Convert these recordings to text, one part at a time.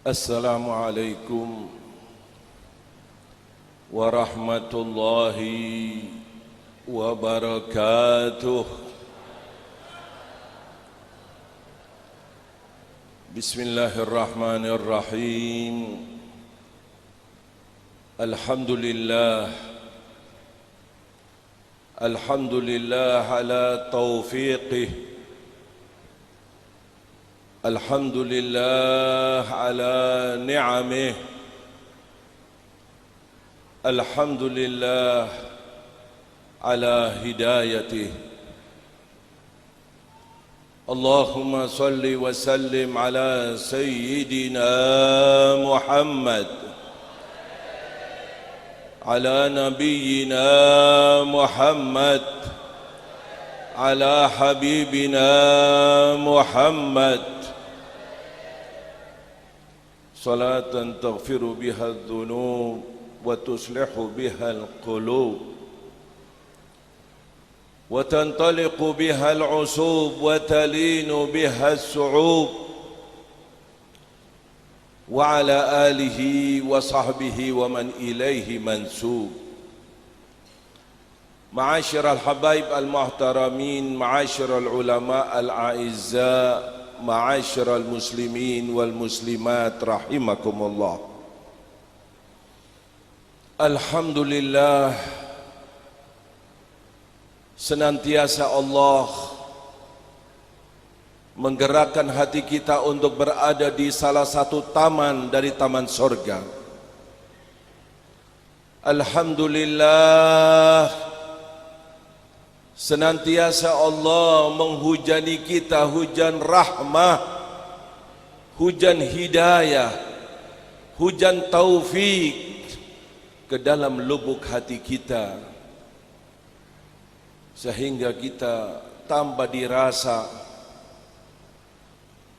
Assalamualaikum warahmatullahi wabarakatuh. Bismillahirrahmanirrahim. Alhamdulillah ala taufiqih. Alhamdulillah ala ni'amih. Alhamdulillah ala hidayatih. Allahumma salli wa sallim ala sayyidina Muhammad, ala nabiyyina Muhammad, ala habibina Muhammad, salatan taghfiru biha adh-dhunub wa tuslihu biha al-qulub wa tantaliqu biha al-'usub wa talinu biha as-su'ub wa ala alihi wa sahbihi wa man ilayhi mansub. Ma'asyiral habaib al-muhtaramin, ma'asyiral ulama al-a'izza, ma'asyiral muslimin wal muslimat rahimakumullah. Alhamdulillah, senantiasa Allah menggerakkan hati kita untuk berada di salah satu taman dari taman surga. Alhamdulillah, senantiasa Allah menghujani kita hujan rahmah, hujan hidayah, hujan taufik ke dalam lubuk hati kita, sehingga kita tambah dirasa,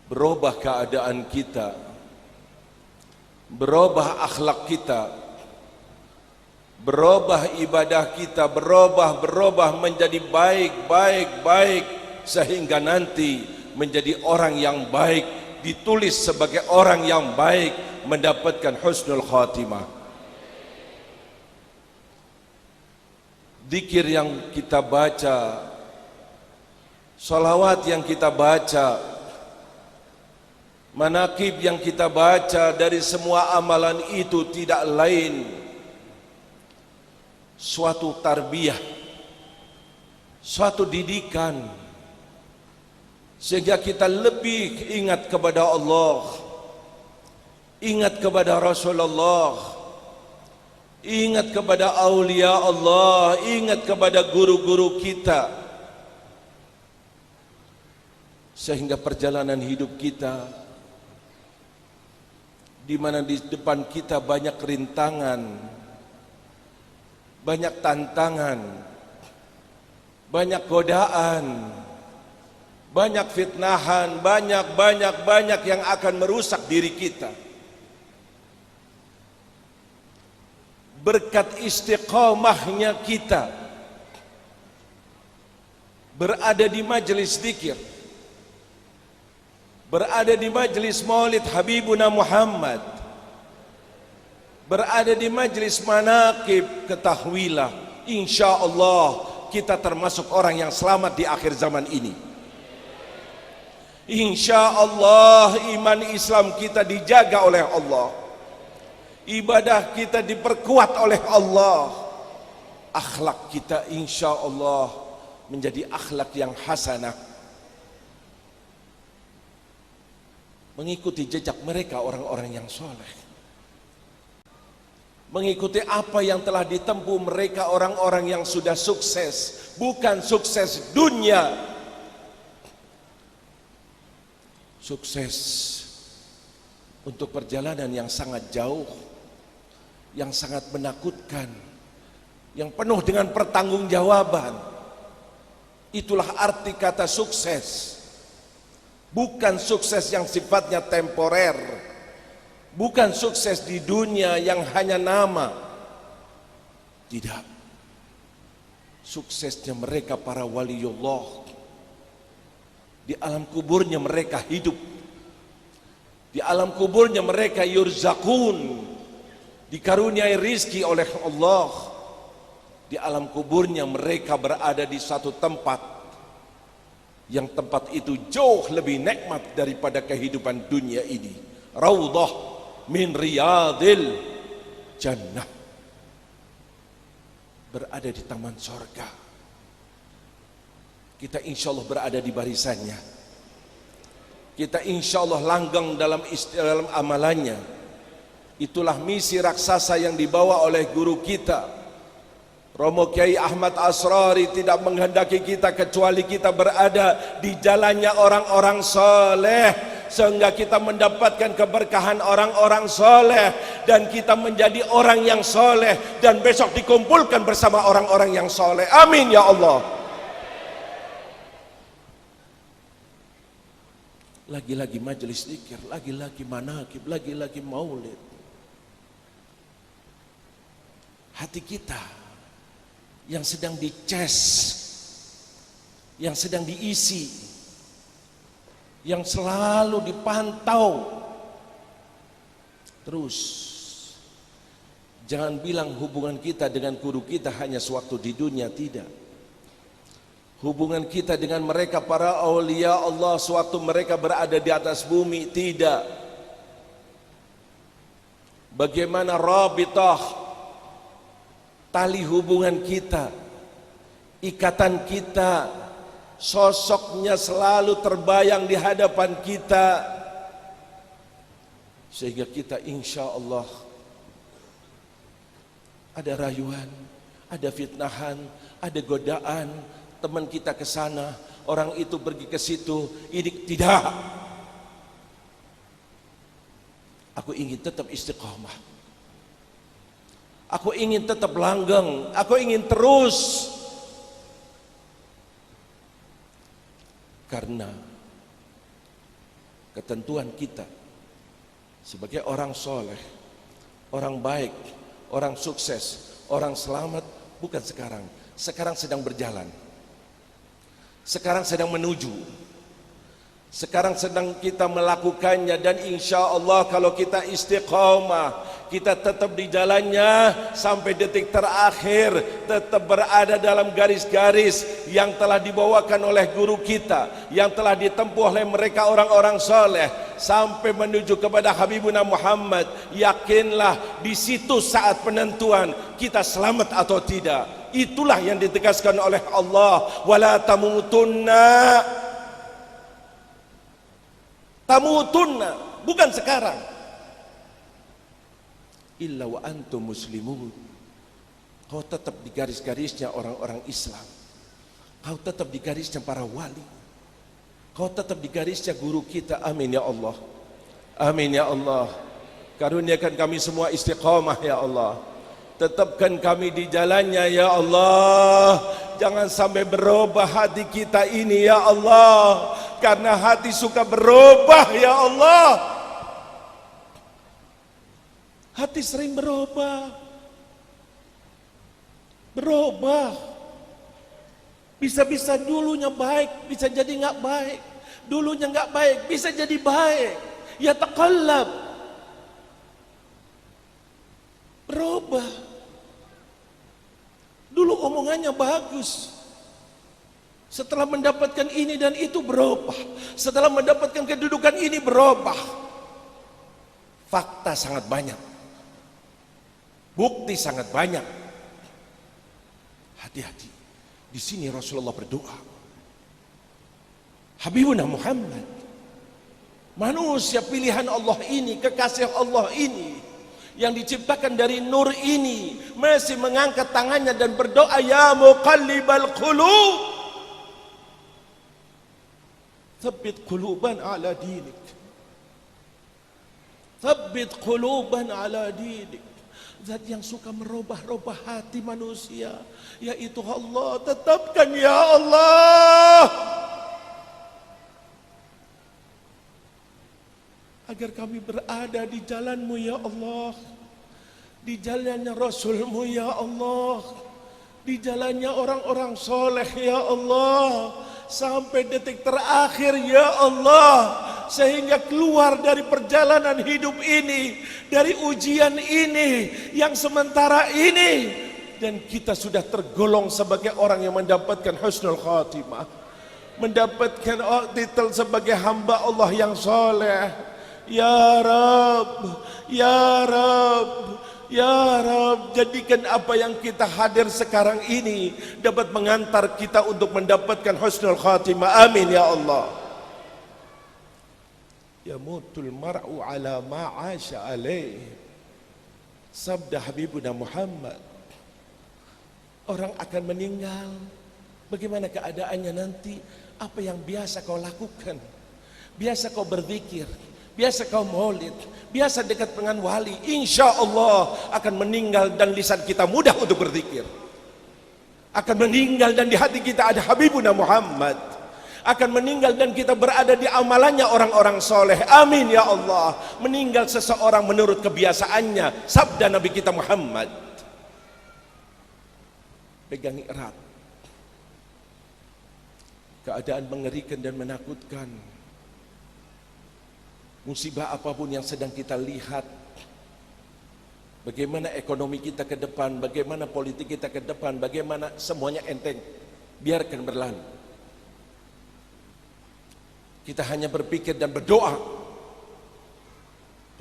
berubah keadaan kita, berubah akhlak kita, berubah ibadah kita, berubah menjadi baik, sehingga nanti menjadi orang yang baik, ditulis sebagai orang yang baik, mendapatkan husnul khatimah. Zikir yang kita baca, salawat yang kita baca, manaqib yang kita baca, dari semua amalan itu tidak lain suatu tarbiyah, suatu didikan, sehingga kita lebih ingat kepada Allah, ingat kepada Rasulullah, ingat kepada aulia Allah, ingat kepada guru-guru kita, sehingga perjalanan hidup kita, di mana di depan kita banyak rintangan, banyak tantangan, banyak godaan, banyak fitnahan, banyak yang akan merusak diri kita. Berkat istiqamahnya kita berada di majelis zikir, berada di majelis maulid Habibuna Muhammad, berada di majelis manaqib ketahwilah, insyaallah kita termasuk orang yang selamat di akhir zaman ini. Insyaallah iman Islam kita dijaga oleh Allah, ibadah kita diperkuat oleh Allah, akhlak kita insyaallah menjadi akhlak yang hasanah, mengikuti jejak mereka orang-orang yang soleh, mengikuti apa yang telah ditempuh mereka orang-orang yang sudah sukses, bukan sukses dunia, sukses untuk perjalanan yang sangat jauh, yang sangat menakutkan, yang penuh dengan pertanggungjawaban. Itulah arti kata sukses. Bukan sukses yang sifatnya temporer, bukan sukses di dunia yang hanya nama. Tidak. Suksesnya mereka para waliullah, di alam kuburnya mereka hidup, Di alam kuburnya mereka yurzakun, dikaruniai rizki oleh Allah. Di alam kuburnya mereka berada di satu tempat, yang tempat itu jauh lebih nikmat daripada kehidupan dunia ini. Raudhah min riyadil jannah, berada di taman surga. Kita insya Allah berada di barisannya. Kita insya Allah langgang dalam amalannya. Itulah misi raksasa yang dibawa oleh guru kita Romo Kiai Ahmad Asrari. Tidak menghendaki kita kecuali kita berada di jalannya orang-orang soleh, sehingga kita mendapatkan keberkahan orang-orang soleh, dan kita menjadi orang yang soleh, dan besok dikumpulkan bersama orang-orang yang soleh. Amin ya Allah. Lagi-lagi majelis zikir, lagi-lagi manaqib, lagi-lagi maulid. Hati kita yang sedang dicas, yang sedang diisi, yang selalu dipantau terus. Jangan bilang hubungan kita dengan guru kita hanya sewaktu di dunia, tidak. Hubungan kita dengan mereka para aulia Allah sewaktu mereka berada di atas bumi, tidak. Bagaimana rabitah, tali hubungan kita, ikatan kita, sosoknya selalu terbayang di hadapan kita, sehingga kita insya Allah ada rayuan, ada fitnahan, ada godaan, teman kita ke sana, orang itu pergi ke situ, ini tidak. Aku ingin tetap istiqamah. Aku ingin tetap langgeng, aku ingin terus. Karena ketentuan kita sebagai orang soleh, orang baik, orang sukses, orang selamat, bukan sekarang. Sekarang sedang berjalan. Sekarang sedang menuju. Sekarang sedang kita melakukannya, dan insya Allah kalau kita istiqamah, kita tetap di jalannya sampai detik terakhir, tetap berada dalam garis-garis yang telah dibawakan oleh guru kita, yang telah ditempuh oleh mereka orang-orang soleh, sampai menuju kepada Habibuna Muhammad. Yakinlah di situ saat penentuan kita selamat atau tidak. Itulah yang ditegaskan oleh Allah, wala tamutunna, tamutunna, bukan sekarang, illa wa antum muslimun. Kau tetap di garis-garisnya orang-orang Islam, kau tetap di garisnya para wali, kau tetap di garisnya guru kita. Amin ya Allah, amin ya Allah. Karuniakan kami semua istiqamah ya Allah. Tetapkan kami di jalannya ya Allah. Jangan sampai berubah hati kita ini ya Allah, karena hati suka berubah ya Allah. Hati sering berubah. Bisa-bisa dulunya baik, bisa jadi nggak baik. Dulunya nggak baik, bisa jadi baik. Ya taqallab, berubah. Dulu omongannya bagus, setelah mendapatkan ini dan itu berubah. Setelah mendapatkan kedudukan ini berubah. Fakta sangat banyak, bukti sangat banyak. Hati-hati. Di sini Rasulullah berdoa, Habibuna Muhammad, manusia pilihan Allah ini, kekasih Allah ini, yang diciptakan dari nur ini, masih mengangkat tangannya dan berdoa, ya muqallibal qulub, tsabbit quluban ala dinik, tsabbit quluban ala dinik. Zat yang suka merubah-rubah hati manusia, yaitu Allah. Tetapkan ya Allah, agar kami berada di jalanmu ya Allah, di jalannya Rasulmu ya Allah, di jalannya orang-orang soleh ya Allah, sampai detik terakhir ya Allah, sehingga keluar dari perjalanan hidup ini, dari ujian ini yang sementara ini, dan kita sudah tergolong sebagai orang yang mendapatkan husnul khatimah, mendapatkan titel sebagai hamba Allah yang soleh. Ya Rabb, Ya Rabb, Ya Rabb, jadikan apa yang kita hadir sekarang ini dapat mengantar kita untuk mendapatkan husnul khatimah. Amin ya Allah. Yamutul mar'u ala ma'asha alaih. Sabda Habibuna Muhammad. Orang akan meninggal, bagaimana keadaannya nanti? Apa yang biasa kau lakukan? Biasa kau berzikir, biasa kau maulid, biasa dekat dengan wali, insya Allah akan meninggal dan lisan kita mudah untuk berzikir. Akan meninggal dan di hati kita ada Habibuna Muhammad. Akan meninggal dan kita berada di amalannya orang-orang soleh. Amin ya Allah. Meninggal seseorang menurut kebiasaannya, sabda Nabi kita Muhammad. Pegangi erat. Keadaan mengerikan dan menakutkan. Musibah apapun yang sedang kita lihat, bagaimana ekonomi kita ke depan, bagaimana politik kita ke depan, bagaimana semuanya enteng, biarkan berlalu. Kita hanya berpikir dan berdoa.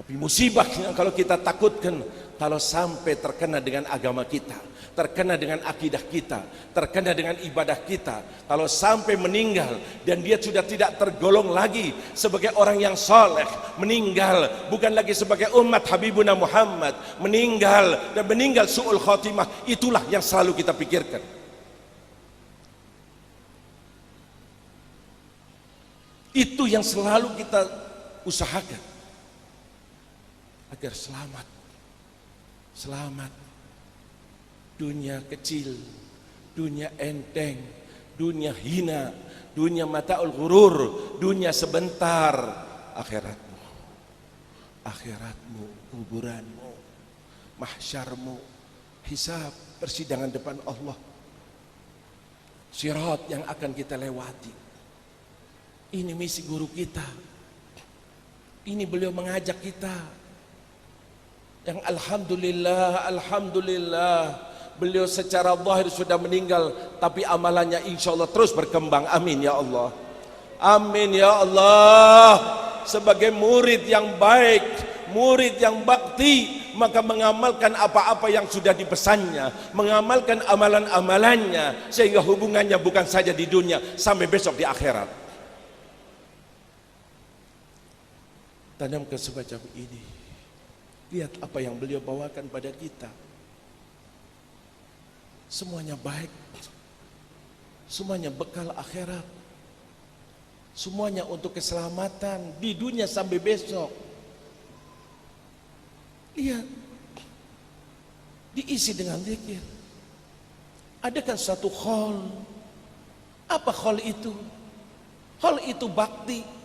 Tapi musibahnya kalau kita takutkan, kalau sampai terkena dengan agama kita, terkena dengan akidah kita, terkena dengan ibadah kita, kalau sampai meninggal dan dia sudah tidak tergolong lagi sebagai orang yang saleh, meninggal bukan lagi sebagai umat Habibuna Muhammad, meninggal dan meninggal su'ul khatimah, itulah yang selalu kita pikirkan. Itu yang selalu kita usahakan agar selamat. Selamat. Dunia kecil, dunia enteng, dunia hina, dunia mata'ul ghurur, dunia sebentar. Akhiratmu, akhiratmu, kuburanmu, mahsyarmu, hisab, persidangan depan Allah, sirat yang akan kita lewati. Ini misi guru kita. Ini beliau mengajak kita. Yang alhamdulillah, alhamdulillah, beliau secara zahir sudah meninggal, tapi amalannya insya Allah terus berkembang. Amin ya Allah. Amin ya Allah. Sebagai murid yang baik, murid yang bakti, maka mengamalkan apa-apa yang sudah dipesannya, mengamalkan amalan-amalannya, sehingga hubungannya bukan saja di dunia, sampai besok di akhirat. Tanamkan semacam ini. Lihat apa yang beliau bawakan pada kita. Semuanya baik. Semuanya bekal akhirat. Semuanya untuk keselamatan di dunia sampai besok. Lihat. Diisi dengan zikir. Adakan satu khol. Apa khol itu? Khol itu bakti.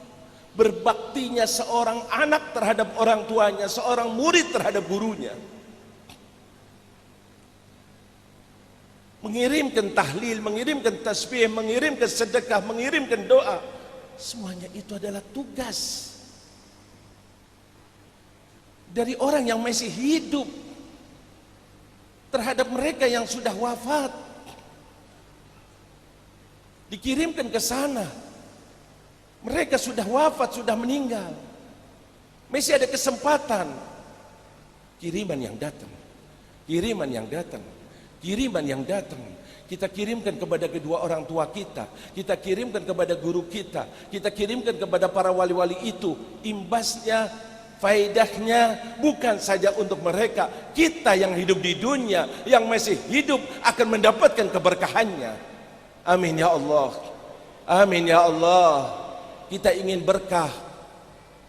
Berbaktinya seorang anak terhadap orang tuanya, seorang murid terhadap gurunya. Mengirimkan tahlil, mengirimkan tasbih, mengirimkan sedekah, mengirimkan doa. Semuanya itu adalah tugas dari orang yang masih hidup terhadap mereka yang sudah wafat. Dikirimkan ke sana. Mereka sudah wafat, sudah meninggal. Masih ada kesempatan. Kiriman yang datang. Kiriman yang datang. Kiriman yang datang. Kita kirimkan kepada kedua orang tua kita. Kita kirimkan kepada guru kita. Kita kirimkan kepada para wali-wali itu. Imbasnya, faedahnya bukan saja untuk mereka. Kita yang hidup di dunia, yang masih hidup akan mendapatkan keberkahannya. Amin ya Allah. Amin ya Allah. Kita ingin berkah,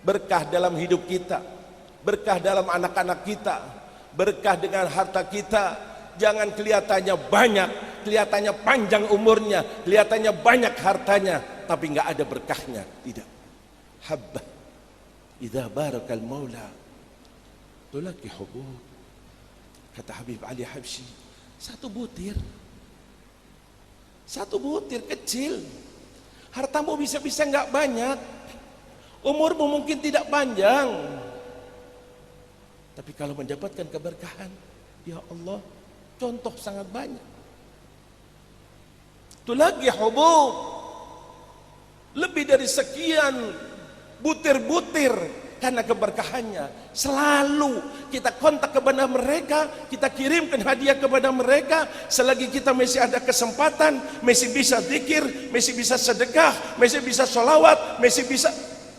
berkah dalam hidup kita, berkah dalam anak-anak kita, berkah dengan harta kita. Jangan kelihatannya banyak, kelihatannya panjang umurnya, kelihatannya banyak hartanya, tapi nggak ada berkahnya. Tidak. Habbah idza barakal maula tulaki hubub. Kata Habib Ali Habsyi, satu butir kecil. Hartamu bisa-bisa nggak banyak, Umurmu mungkin tidak panjang, tapi kalau mendapatkan keberkahan, ya Allah, contoh sangat banyak. Itu lagi hubub, lebih dari sekian butir-butir karena keberkahannya. Selalu kita kontak kepada mereka, kita kirimkan hadiah kepada mereka. Selagi kita masih ada kesempatan, masih bisa zikir, masih bisa sedekah, masih bisa sholawat, masih bisa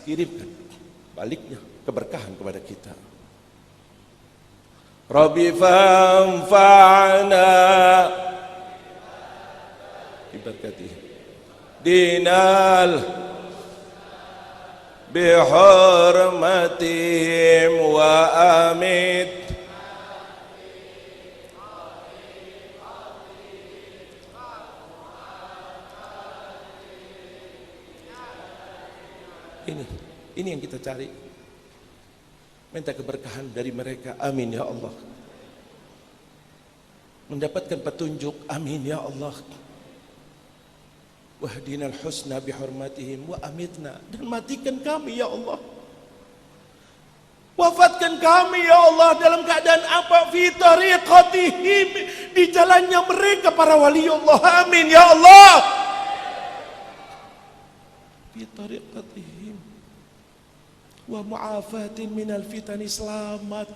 kirimkan baliknya keberkahan kepada kita. Rabbi fanfa'na bibarakatihi dinal bihurmatihim wa amit ini yang kita cari, minta keberkahan dari mereka. Amin ya Allah. Mendapatkan petunjuk. Amin ya Allah. Wahdinal husna bihurmatihim wa amitna, dan matikan kami ya Allah, wafatkan kami ya Allah dalam keadaan apa? Fi tariqatihim, di jalannya mereka para wali Allah. Amin ya Allah. Fi tariqatihim wa mu'afatin minal fitani, selamat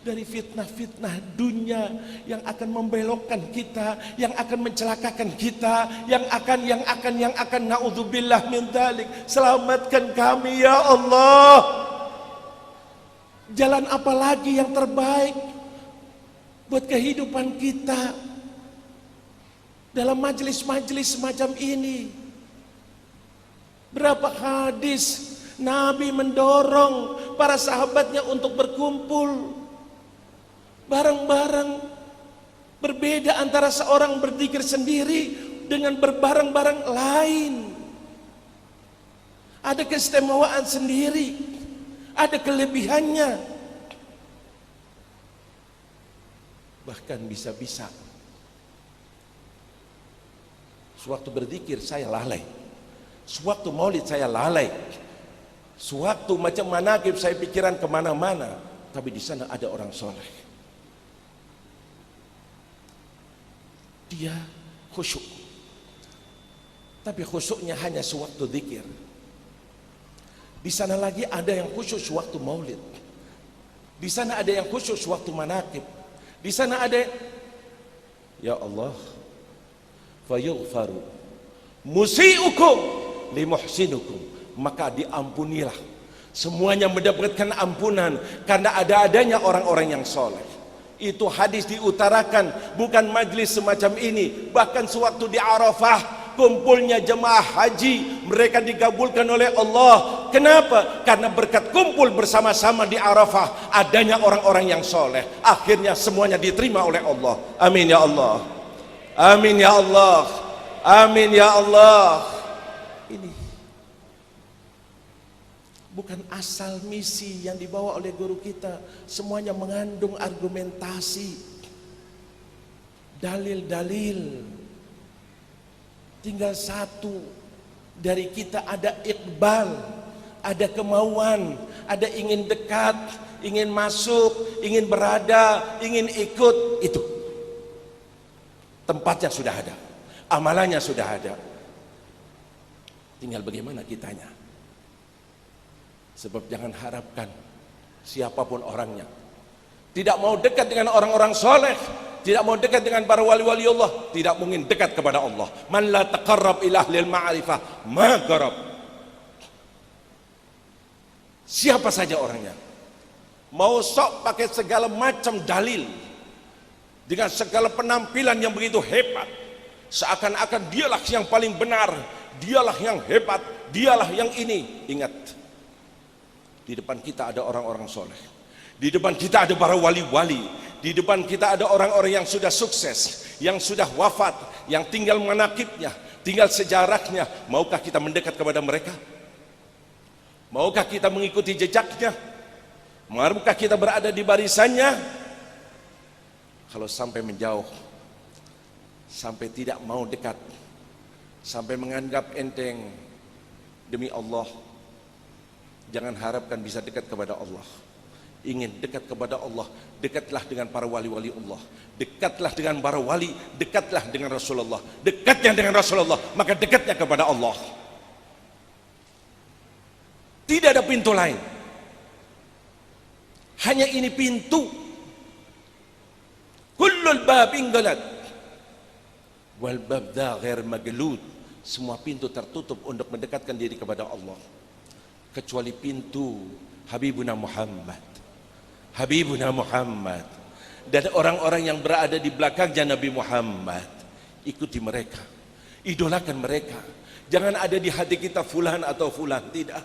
dari fitnah-fitnah dunia yang akan membelokkan kita, yang akan mencelakakan kita, yang akan naudzubillah min dzalik. Selamatkan kami ya Allah. Jalan apa lagi yang terbaik buat kehidupan kita dalam majelis-majelis semacam ini? Berapa hadis Nabi mendorong para sahabatnya untuk berkumpul bareng-bareng. Berbeda antara seorang berzikir sendiri dengan berbareng-bareng lain. Ada keistimewaan sendiri, ada kelebihannya. Bahkan bisa-bisa sewaktu berzikir saya lalai, sewaktu maulid saya lalai, sewaktu macam manaqib saya pikiran kemana-mana. Tapi di sana ada orang soleh, dia khusyuk, tapi khusyuknya hanya sewaktu zikir. Di sana lagi ada yang khusyuk sewaktu maulid, di sana ada yang khusyuk sewaktu manaqib, di sana ada, ya Allah, fayughfaru musii'ukum limuhsinukum, maka diampunilah, semuanya mendapatkan ampunan karena ada-adanya orang-orang yang soleh. Itu hadis diutarakan, bukan majlis semacam ini. Bahkan sewaktu di Arafah, kumpulnya jemaah haji, mereka digabulkan oleh Allah. Kenapa? Karena berkat kumpul bersama-sama di Arafah, adanya orang-orang yang soleh. Akhirnya semuanya diterima oleh Allah. Amin ya Allah. Amin ya Allah. Amin ya Allah. Ini bukan asal misi yang dibawa oleh guru kita, semuanya mengandung argumentasi, dalil-dalil. Tinggal satu dari kita ada iqbal, ada kemauan, ada ingin dekat, ingin masuk, ingin berada, ingin ikut. Itu tempatnya sudah ada, amalannya sudah ada, tinggal bagaimana kitanya. Sebab jangan harapkan siapapun orangnya, tidak mau dekat dengan orang-orang soleh, tidak mau dekat dengan para wali-wali Allah, tidak mungkin dekat kepada Allah. Man la taqarrab ila ahlil ma'rifah ma qarab. Siapa saja orangnya, mau sok pakai segala macam dalil, dengan segala penampilan yang begitu hebat, seakan-akan dialah yang paling benar, dialah yang hebat, dialah yang ini. Ingat, di depan kita ada orang-orang soleh, di depan kita ada para wali-wali, di depan kita ada orang-orang yang sudah sukses, yang sudah wafat, yang tinggal manaqibnya, tinggal sejarahnya. Maukah kita mendekat kepada mereka? Maukah kita mengikuti jejaknya? Maukah kita berada di barisannya? Kalau sampai menjauh, sampai tidak mau dekat, sampai menganggap enteng, demi Allah, Jangan harapkan bisa dekat kepada Allah. Ingin dekat kepada Allah, dekatlah dengan para wali-wali Allah. Dekatlah dengan para wali, dekatlah dengan Rasulullah. Dekatnya dengan Rasulullah, maka dekatnya kepada Allah. Tidak ada pintu lain. Hanya ini pintu. Kullul babin galad wal bab ghair maglud. Semua pintu tertutup untuk mendekatkan diri kepada Allah, kecuali pintu Habibuna Muhammad. Habibuna Muhammad dan orang-orang yang berada di belakangnya Nabi Muhammad. Ikuti mereka, idolakan mereka. Jangan ada di hati kita fulan atau fulan, tidak.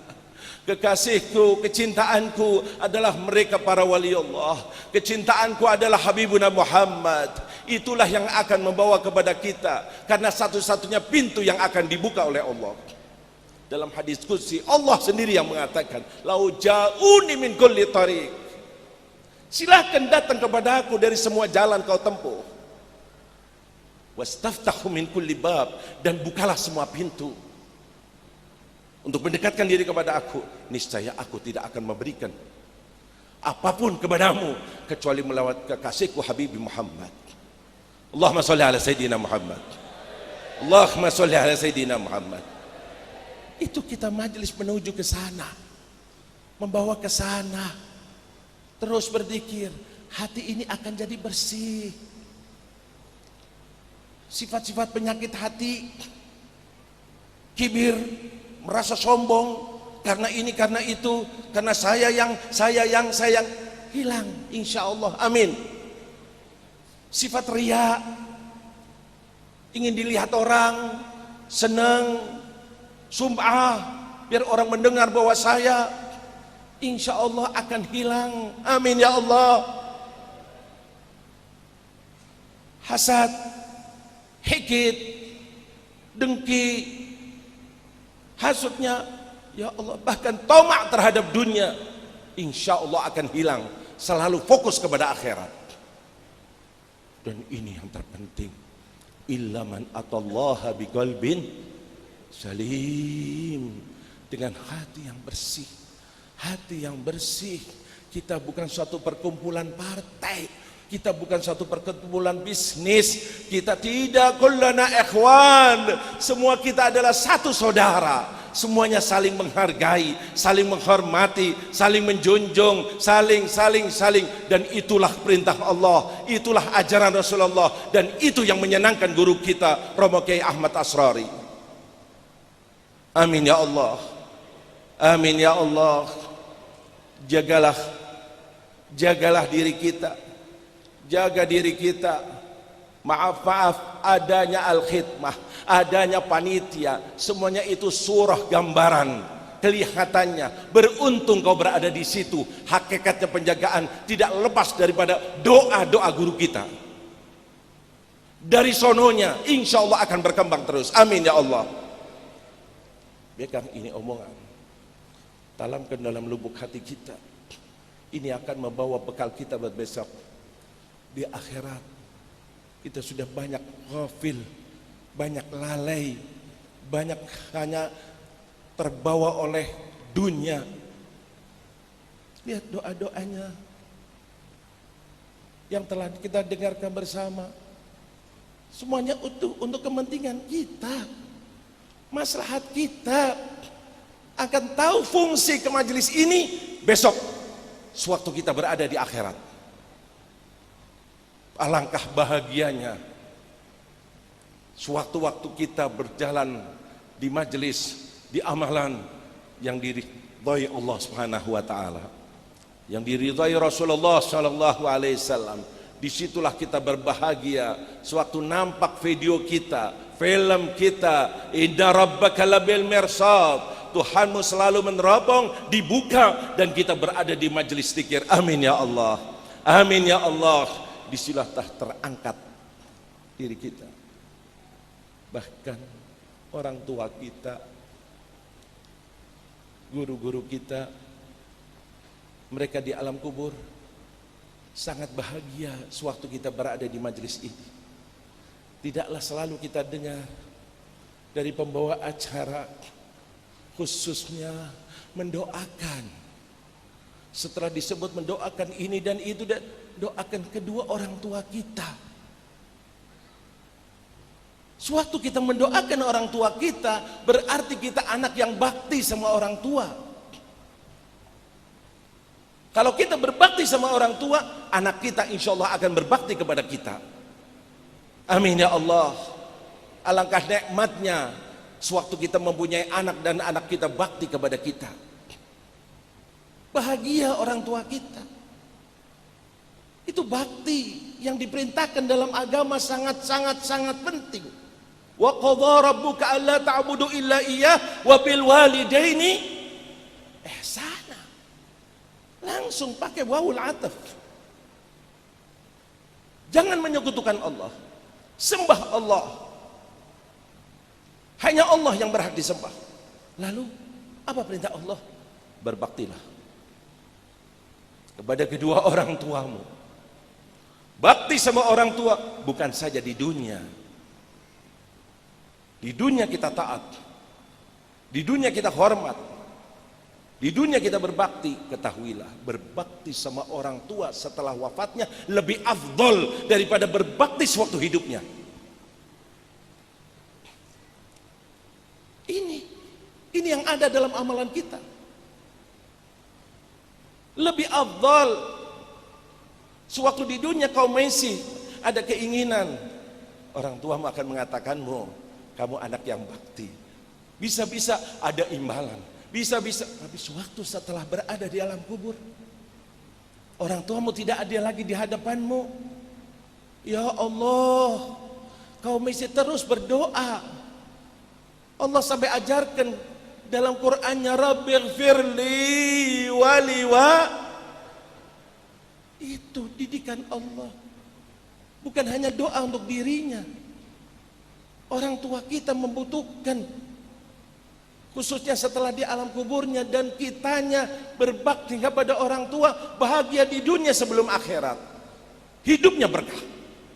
Kekasihku, kecintaanku adalah mereka para wali Allah. Kecintaanku adalah Habibuna Muhammad. Itulah yang akan membawa kepada kita, karena satu-satunya pintu yang akan dibuka oleh Allah. Dalam hadis qudsi Allah sendiri yang mengatakan, lau ja'uni min kulli tariq, silahkan datang kepada aku dari semua jalan kau tempuh. Wastaftahu min kulli bab, dan bukalah semua pintu untuk mendekatkan diri kepada aku. Niscaya aku tidak akan memberikan apapun kepadamu kecuali melawat kekasihku Habib Muhammad. Allahumma sholli ala Sayyidina Muhammad. Allahumma sholli ala Sayyidina Muhammad. Itu kita majelis menuju ke sana, membawa ke sana. Terus berzikir, hati ini akan jadi bersih. Sifat-sifat penyakit hati, kibir, merasa sombong, karena ini, karena itu, karena saya yang hilang, insya Allah, amin. Sifat riya, ingin dilihat orang, senang, sum'ah, biar orang mendengar bahwa saya, insya Allah akan hilang, amin ya Allah. Hasad, hikid, dengki, hasutnya, ya Allah, bahkan tamak terhadap dunia, insya Allah akan hilang. Selalu fokus kepada akhirat. Dan ini yang terpenting, illa man atallaha biqalbin salim, dengan hati yang bersih. Hati yang bersih. Kita bukan suatu perkumpulan partai, kita bukan suatu perkumpulan bisnis, kita tidak, kullana ikhwan, semua kita adalah satu saudara. Semuanya saling menghargai, saling menghormati, saling menjunjung, saling. Dan itulah perintah Allah, itulah ajaran Rasulullah, dan itu yang menyenangkan guru kita Romo Kiai Ahmad Asrari. Amin ya Allah. Amin ya Allah. Jagalah diri kita, jaga diri kita. Maaf, adanya al-khidmah, adanya panitia, semuanya itu surah gambaran, kelihatannya. Beruntung kau berada di situ. Hakikatnya penjagaan tidak lepas daripada doa-doa guru kita. Dari sononya insya Allah akan berkembang terus, amin ya Allah. Biarkan ini omongan, tanamkan dalam lubuk hati kita. Ini akan membawa bekal kita buat besok di akhirat. Kita sudah banyak ghafil, banyak lalai, banyak hanya terbawa oleh dunia. Lihat doa-doanya yang telah kita dengarkan bersama, semuanya utuh untuk kepentingan kita, maslahat kita. Akan tahu fungsi ke majelis ini besok sewaktu kita berada di akhirat. Alangkah bahagianya sewaktu-waktu kita berjalan di majelis, di amalan yang diridhai Allah Subhanahu wa taala, yang diridhai Rasulullah sallallahu alaihi wasallam. Disitulah kita berbahagia sewaktu nampak video kita, film kita, inna rabbaka labil mirsad, Tuhanmu selalu meneropong, dibuka, dan kita berada di majelis zikir. Amin ya Allah, amin ya Allah. Disitulah terangkat diri kita. Bahkan orang tua kita, guru-guru kita, mereka di alam kubur sangat bahagia sewaktu kita berada di majelis ini. Tidaklah selalu kita dengar dari pembawa acara khususnya mendoakan. Setelah disebut mendoakan ini dan itu, dan doakan kedua orang tua kita. Suatu kita mendoakan orang tua kita, berarti kita anak yang bakti sama orang tua. Kalau kita berbakti sama orang tua, anak kita insya Allah akan berbakti kepada kita. Amin ya Allah. Alangkah nikmatnya sewaktu kita mempunyai anak dan anak kita bakti kepada kita. Bahagia orang tua kita. Itu bakti yang diperintahkan dalam agama sangat penting. Wa qadha rabbuka alla ta'budu illa iyyah wa bil walidaini ihsana. Langsung pakai wawul ataf. Jangan menyekutukan Allah. Sembah Allah. Hanya Allah yang berhak disembah. Lalu apa perintah Allah? Berbaktilah kepada kedua orang tuamu. Bakti sama orang tua bukan saja di dunia. Di dunia kita taat, di dunia kita hormat, di dunia kita berbakti. Ketahuilah, berbakti sama orang tua setelah wafatnya lebih afdol daripada berbakti sewaktu hidupnya. Ini yang ada dalam amalan kita. Lebih afdal sewaktu di dunia kau masih ada keinginan, orang tua akan mengatakanmu, kamu anak yang bakti. Bisa-bisa ada imbalan, bisa-bisa, tapi sewaktu setelah berada di alam kubur, orang tuamu tidak ada lagi di hadapanmu. Ya Allah, kau masih terus berdoa. Allah sampai ajarkan dalam Qur'annya, Rabbighfirli waliwa. Itu didikan Allah. Bukan hanya doa untuk dirinya. Orang tua kita membutuhkan, khususnya setelah di alam kuburnya, dan kitanya berbakti kepada orang tua, bahagia di dunia sebelum akhirat. Hidupnya berkah,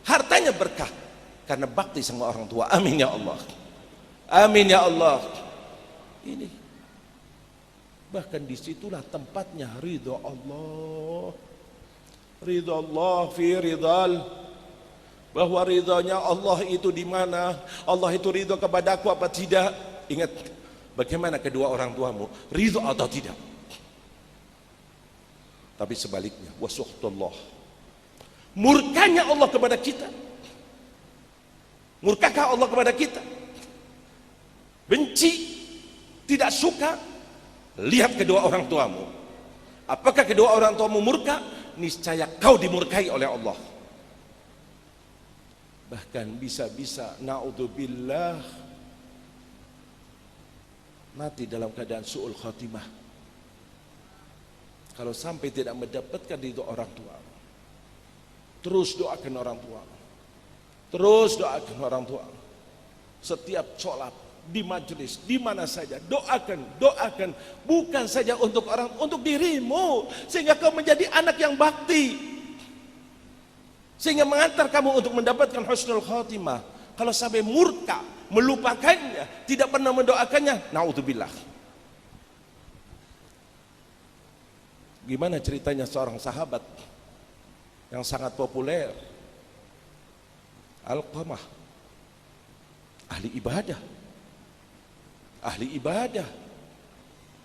hartanya berkah, karena bakti sama orang tua. Amin ya Allah. Amin ya Allah. Ini bahkan disitulah tempatnya ridho Allah. Ridho Allah fi ridal. Bahwa ridhonya Allah itu di mana? Allah itu ridho kepadaku apa tidak? Ingat, bagaimana kedua orang tuamu, ridho atau tidak? Tapi sebaliknya, wasuhtullah, murkanya Allah kepada kita. Murkakah Allah kepada kita? Benci, tidak suka, lihat kedua orang tuamu. Apakah kedua orang tuamu murka? Niscaya kau dimurkai oleh Allah. Bahkan bisa-bisa naudzubillah mati dalam keadaan su'ul khatimah kalau sampai tidak mendapatkan ridho orang tua. Terus doakan orang tua, terus doakan orang tua. Setiap sholat, di majelis, di mana saja, doakan, bukan saja untuk orang, untuk dirimu, sehingga kau menjadi anak yang bakti, sehingga mengantar kamu untuk mendapatkan husnul khatimah. Kalau sampai murka, melupakannya, tidak pernah mendoakannya, naudzubillah. Gimana ceritanya seorang sahabat yang sangat populer, Alqamah, ahli ibadah,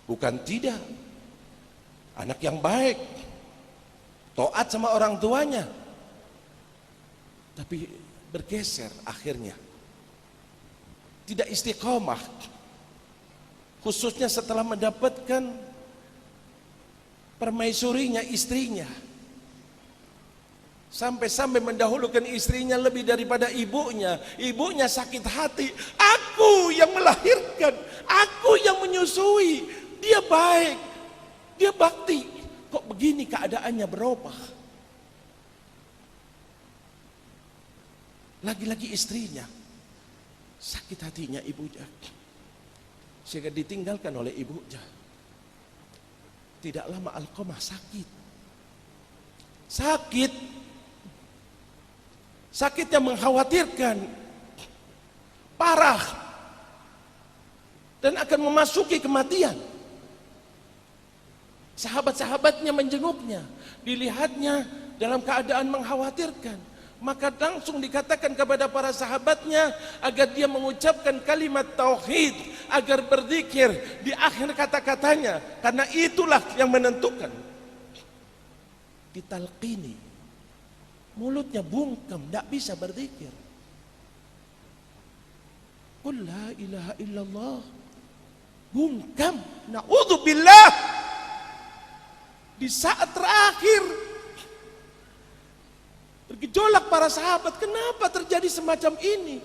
bukan tidak, anak yang baik, taat sama orang tuanya, tapi bergeser akhirnya, tidak istiqomah, khususnya setelah mendapatkan permaisurinya, istrinya, sampai mendahulukan istrinya lebih daripada ibunya. Ibunya sakit hati, aku yang melahirkan, aku yang menyusui, dia baik, dia bakti, kok begini keadaannya berubah. Lagi-lagi istrinya sakit hatinya, ibunya, sehingga ditinggalkan oleh ibunya. Tidak lama Alqamah sakit yang mengkhawatirkan, parah. dan akan memasuki kematian. Sahabat-sahabatnya menjenguknya, dilihatnya dalam keadaan mengkhawatirkan, maka langsung dikatakan kepada para sahabatnya agar dia mengucapkan kalimat tauhid, agar berzikir di akhir kata-katanya, karena itulah yang menentukan. Ditalqini, mulutnya bungkam, tidak bisa berzikir. Qul la ilaha illallah, bungkam, na'udzubillah. Di saat terakhir bergejolak para sahabat. Kenapa terjadi semacam ini?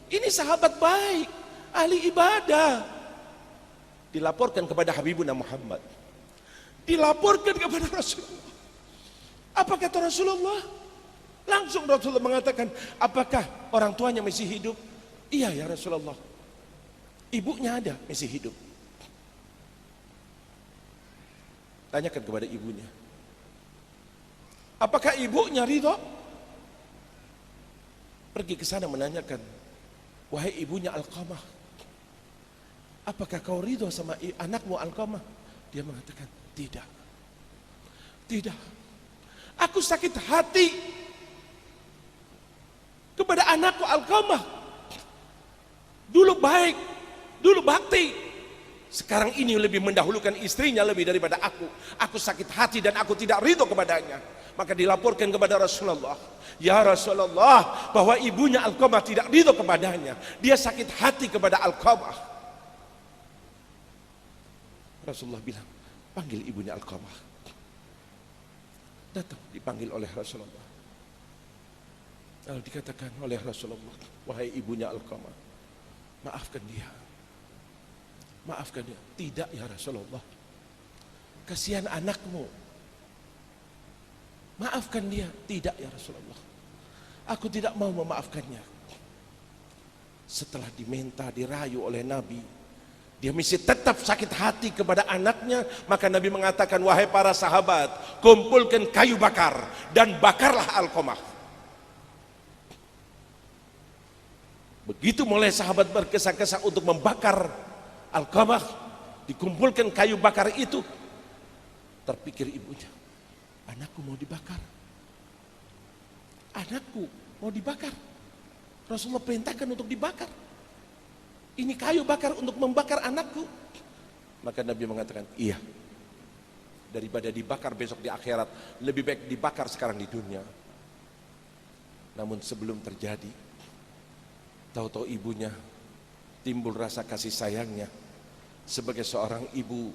Ini sahabat baik, ahli ibadah. Dilaporkan kepada Habibuna Muhammad, dilaporkan kepada Rasulullah. Apa kata Rasulullah? Langsung Rasulullah mengatakan, apakah orang tuanya masih hidup? Iya ya Rasulullah. Ibunya ada, masih hidup. Tanyakan kepada ibunya, apakah ibunya ridho? Pergi ke sana menanyakan, wahai ibunya Alqamah, apakah kau ridho sama anakmu Alqamah? Dia mengatakan, tidak. Tidak. Aku sakit hati kepada anakku Alqamah. Dulu baik, dulu bakti. Sekarang ini lebih mendahulukan istrinya lebih daripada aku. Aku sakit hati dan aku tidak ridho kepadanya. Maka dilaporkan kepada Rasulullah, ya Rasulullah, bahwa ibunya Alqamah tidak ridho kepadanya. Dia sakit hati kepada Alqamah. Rasulullah bilang, panggil ibunya Alqamah. Datang, dipanggil oleh Rasulullah. Lalu dikatakan oleh Rasulullah, wahai ibunya Alqamah, maafkan dia. Maafkan dia. Tidak ya Rasulullah, kasihan anakmu. Maafkan dia. Tidak ya Rasulullah, aku tidak mau memaafkannya. Setelah diminta, dirayu oleh Nabi, dia mesti tetap sakit hati kepada anaknya. Maka Nabi mengatakan, wahai para sahabat, kumpulkan kayu bakar dan bakarlah Alqamah. Begitu mulai sahabat bergesa-gesa untuk membakar Alqamah, dikumpulkan kayu bakar itu. Terpikir ibunya, anakku mau dibakar. Anakku mau dibakar. Rasulullah perintahkan untuk dibakar. Ini kayu bakar untuk membakar anakku. Maka Nabi mengatakan, iya, daripada dibakar besok di akhirat, lebih baik dibakar sekarang di dunia. Namun sebelum terjadi, tahu-tahu ibunya timbul rasa kasih sayangnya sebagai seorang ibu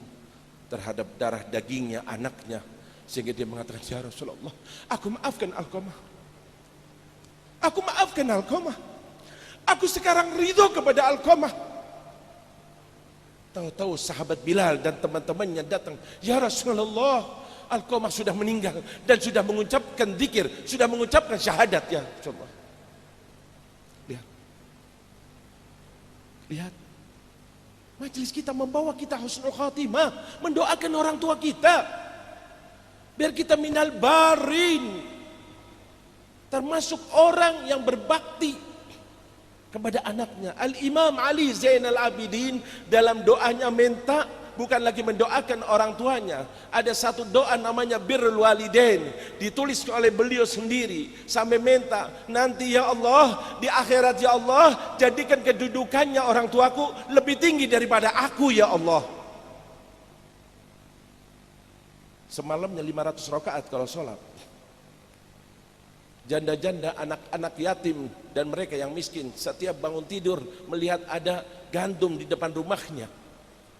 terhadap darah dagingnya anaknya, sehingga dia mengatakan, ya Rasulullah, aku maafkan Alqamah. Aku maafkan Alqamah. Aku sekarang ridho kepada Alqamah. Tahu-tahu sahabat Bilal dan teman-temannya datang, ya Rasulullah, Alqamah sudah meninggal dan sudah mengucapkan zikir, sudah mengucapkan syahadat ya Rasulullah. Lihat, lihat, majelis kita membawa kita husnul khatimah, mendoakan orang tua kita biar kita minal barin, termasuk orang yang berbakti kepada anaknya. Al-Imam Ali Zainal Abidin dalam doanya minta, bukan lagi mendoakan orang tuanya. Ada satu doa namanya birrul walidain, ditulis oleh beliau sendiri, sampai minta, nanti ya Allah, di akhirat ya Allah, jadikan kedudukannya orang tuaku lebih tinggi daripada aku ya Allah. Semalamnya 500 rakaat kalau sholat. Janda-janda, anak-anak yatim dan mereka yang miskin, setiap bangun tidur melihat ada gandum di depan rumahnya,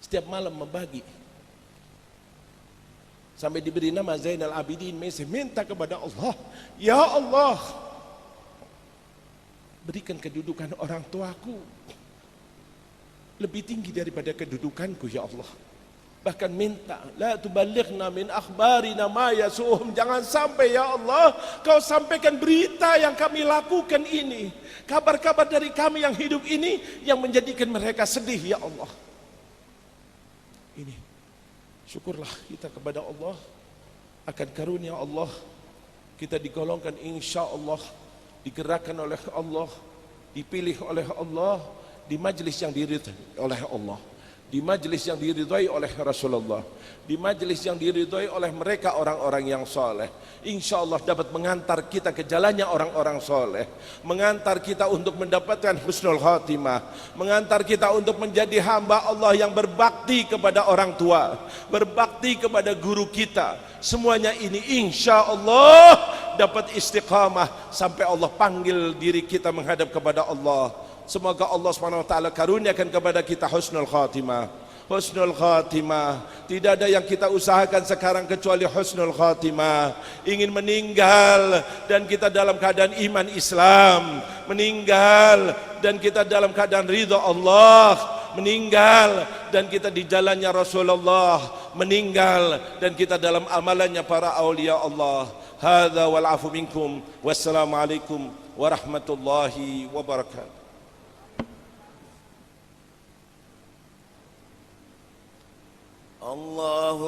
setiap malam membagi. Sampai diberi nama Zainal Abidin, minta kepada Allah, ya Allah, berikan kedudukan orang tuaku lebih tinggi daripada kedudukanku ya Allah. Bahkan minta, la tuballighna min akhbarina ma yasuhum, jangan sampai ya Allah kau sampaikan berita yang kami lakukan ini, kabar-kabar dari kami yang hidup ini yang menjadikan mereka sedih ya Allah. Ini syukurlah kita kepada Allah akan karunia Allah, kita digolongkan insya Allah, digerakkan oleh Allah, dipilih oleh Allah di majlis yang diridhai oleh Allah. di majlis yang diridhai oleh Rasulullah, di majlis yang diridhai oleh mereka orang-orang yang soleh, insya Allah dapat mengantar kita ke jalannya orang-orang soleh, mengantar kita untuk mendapatkan husnul khatimah, mengantar kita untuk menjadi hamba Allah yang berbakti kepada orang tua, berbakti kepada guru kita. Semuanya ini insya Allah dapat istiqamah sampai Allah panggil diri kita menghadap kepada Allah. Semoga Allah SWT karuniakan kepada kita husnul khatimah. Husnul khatimah. Tidak ada yang kita usahakan sekarang kecuali husnul khatimah. Ingin meninggal dan kita dalam keadaan iman Islam, meninggal dan kita dalam keadaan ridha Allah, meninggal dan kita di jalannya Rasulullah, meninggal dan kita dalam amalannya para aulia Allah. Hadza wal afu minkum. Wassalamualaikum warahmatullahi wabarakatuh. الله